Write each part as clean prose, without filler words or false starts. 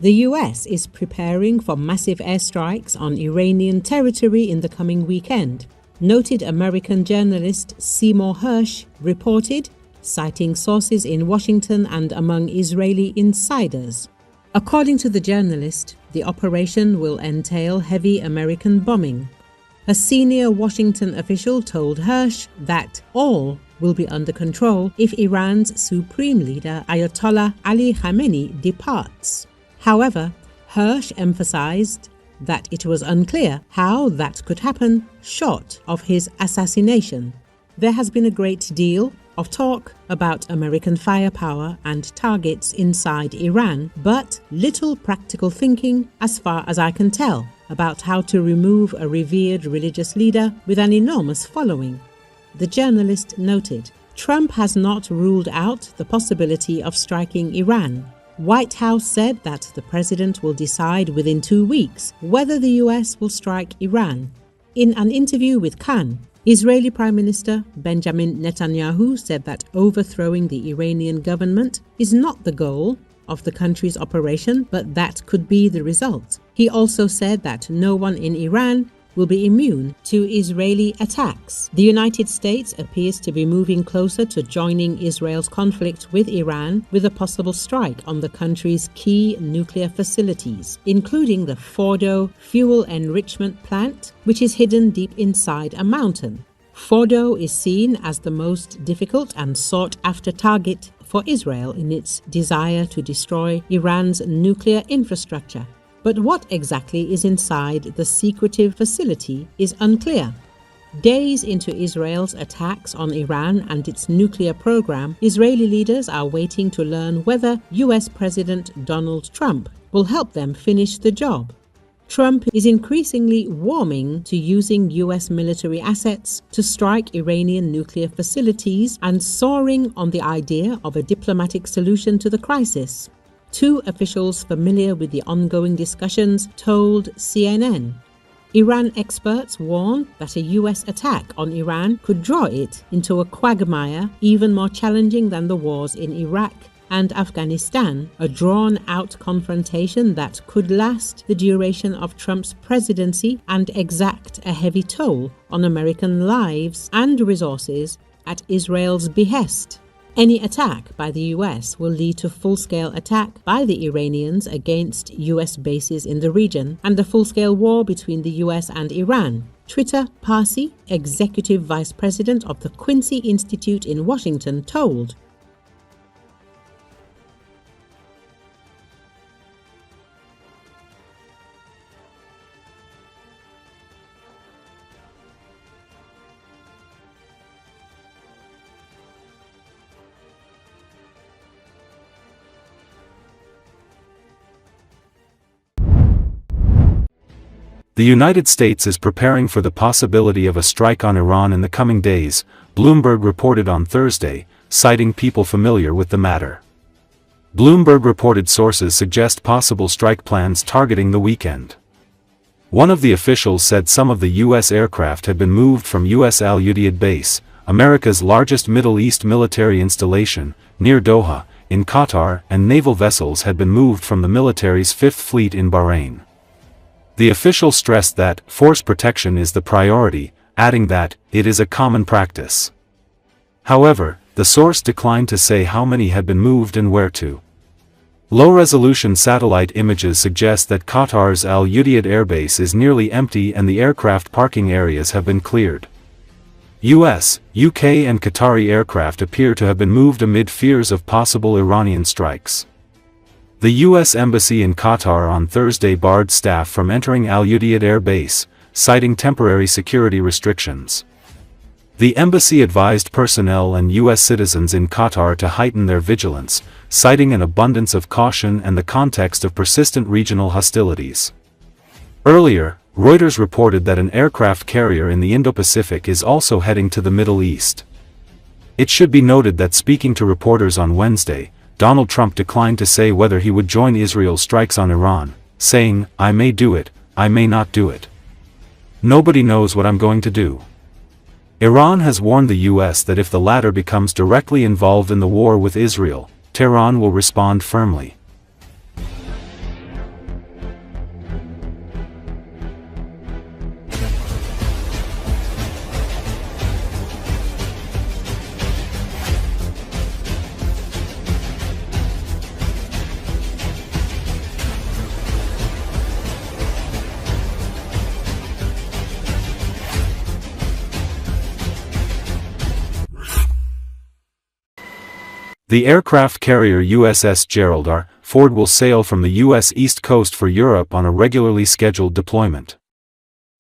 The US is preparing for massive airstrikes on Iranian territory in the coming weekend. Noted American journalist Seymour Hersh reported, citing sources in Washington and among Israeli insiders. According to the journalist, the operation will entail heavy American bombing. A senior Washington official told Hersh that all will be under control if Iran's supreme leader Ayatollah Ali Khamenei departs. However, Hersh emphasized that it was unclear how that could happen short of his assassination. There has been a great deal of talk about American firepower and targets inside Iran, but little practical thinking, as far as I can tell, about how to remove a revered religious leader with an enormous following. The journalist noted, Trump has not ruled out the possibility of striking Iran. White House said that the president will decide within 2 weeks whether the US will strike Iran. In an interview with Khan, Israeli Prime Minister Benjamin Netanyahu said that overthrowing the Iranian government is not the goal of the country's operation, but that could be the result. He also said that no one in Iran will be immune to Israeli attacks. The United States appears to be moving closer to joining Israel's conflict with Iran with a possible strike on the country's key nuclear facilities, including the Fordo fuel enrichment plant, which is hidden deep inside a mountain. Fordo is seen as the most difficult and sought-after target for Israel in its desire to destroy Iran's nuclear infrastructure. But what exactly is inside the secretive facility is unclear. Days into Israel's attacks on Iran and its nuclear program, Israeli leaders are waiting to learn whether US President Donald Trump will help them finish the job. Trump is increasingly warming to using US military assets to strike Iranian nuclear facilities and soaring on the idea of a diplomatic solution to the crisis. Two officials familiar with the ongoing discussions told CNN. Iran experts warn that a US attack on Iran could draw it into a quagmire even more challenging than the wars in Iraq and Afghanistan, a drawn-out confrontation that could last the duration of Trump's presidency and exact a heavy toll on American lives and resources at Israel's behest. Any attack by the US will lead to full-scale attack by the Iranians against US bases in the region and a full-scale war between the US and Iran. Trita Parsi, executive vice president of the Quincy Institute in Washington, told. The United States is preparing for the possibility of a strike on Iran in the coming days, Bloomberg reported on Thursday, citing people familiar with the matter. Bloomberg reported sources suggest possible strike plans targeting the weekend. One of the officials said some of the U.S. aircraft had been moved from U.S. Al Udeid Base, America's largest Middle East military installation, near Doha, in Qatar, and naval vessels had been moved from the military's Fifth Fleet in Bahrain. The official stressed that force protection is the priority, adding that it is a common practice. However, the source declined to say how many had been moved and where to. Low-resolution satellite images suggest that Qatar's Al Udeid airbase is nearly empty and the aircraft parking areas have been cleared. US, UK and Qatari aircraft appear to have been moved amid fears of possible Iranian strikes. The U.S. Embassy in Qatar on Thursday barred staff from entering Al Udeid Air Base, citing temporary security restrictions. The embassy advised personnel and U.S. citizens in Qatar to heighten their vigilance, citing an abundance of caution and the context of persistent regional hostilities. Earlier, Reuters reported that an aircraft carrier in the Indo-Pacific is also heading to the Middle East. It should be noted that speaking to reporters on Wednesday, Donald Trump declined to say whether he would join Israel's strikes on Iran, saying, "I may do it, I may not do it. Nobody knows what I'm going to do." Iran has warned the U.S. that if the latter becomes directly involved in the war with Israel, Tehran will respond firmly. The aircraft carrier USS Gerald R. Ford will sail from the U.S. East Coast for Europe on a regularly scheduled deployment.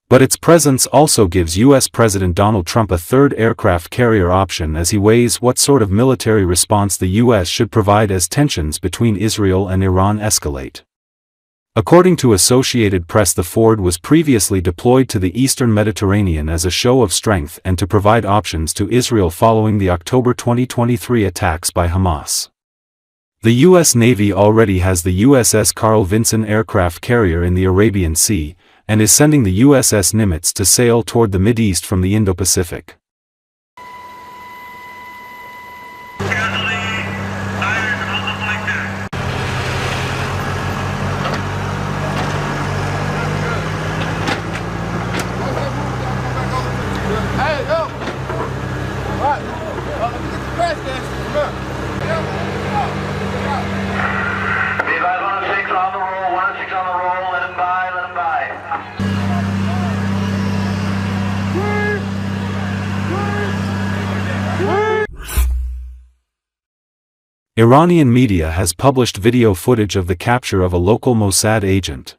But its presence also gives U.S. President Donald Trump a third aircraft carrier option as he weighs what sort of military response the U.S. should provide as tensions between Israel and Iran escalate. According to Associated Press, the Ford was previously deployed to the eastern Mediterranean as a show of strength and to provide options to Israel following the October 2023 attacks by Hamas. The U.S. Navy already has the USS Carl Vinson aircraft carrier in the Arabian Sea, and is sending the USS Nimitz to sail toward the Mideast from the Indo-Pacific. Iranian media has published video footage of the capture of a local Mossad agent.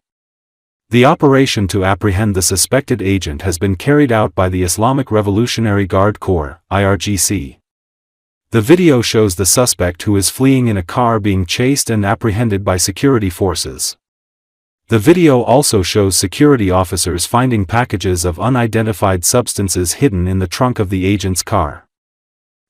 The operation to apprehend the suspected agent has been carried out by the Islamic Revolutionary Guard Corps, IRGC. The video shows the suspect who is fleeing in a car being chased and apprehended by security forces. The video also shows security officers finding packages of unidentified substances hidden in the trunk of the agent's car.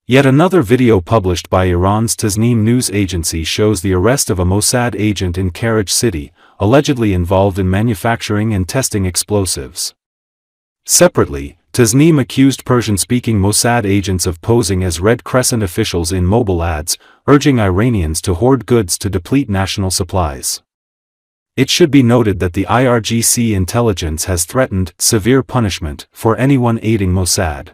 Yet another video published by Iran's Tasnim news agency shows the arrest of a Mossad agent in Karaj City, allegedly involved in manufacturing and testing explosives. Separately, Tasnim accused Persian-speaking Mossad agents of posing as Red Crescent officials in mobile ads, urging Iranians to hoard goods to deplete national supplies. It should be noted that the IRGC intelligence has threatened severe punishment for anyone aiding Mossad.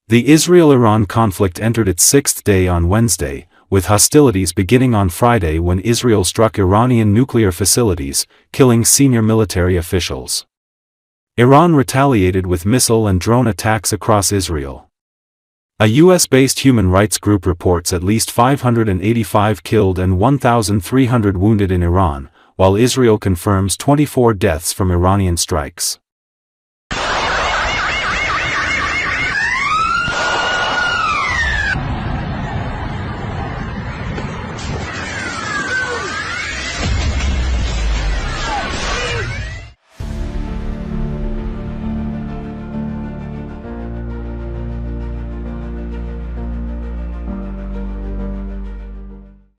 The Israel-Iran conflict entered its sixth day on Wednesday, with hostilities beginning on Friday when Israel struck Iranian nuclear facilities, killing senior military officials. Iran retaliated with missile and drone attacks across Israel. A U.S.-based human rights group reports at least 585 killed and 1,300 wounded in Iran, while Israel confirms 24 deaths from Iranian strikes.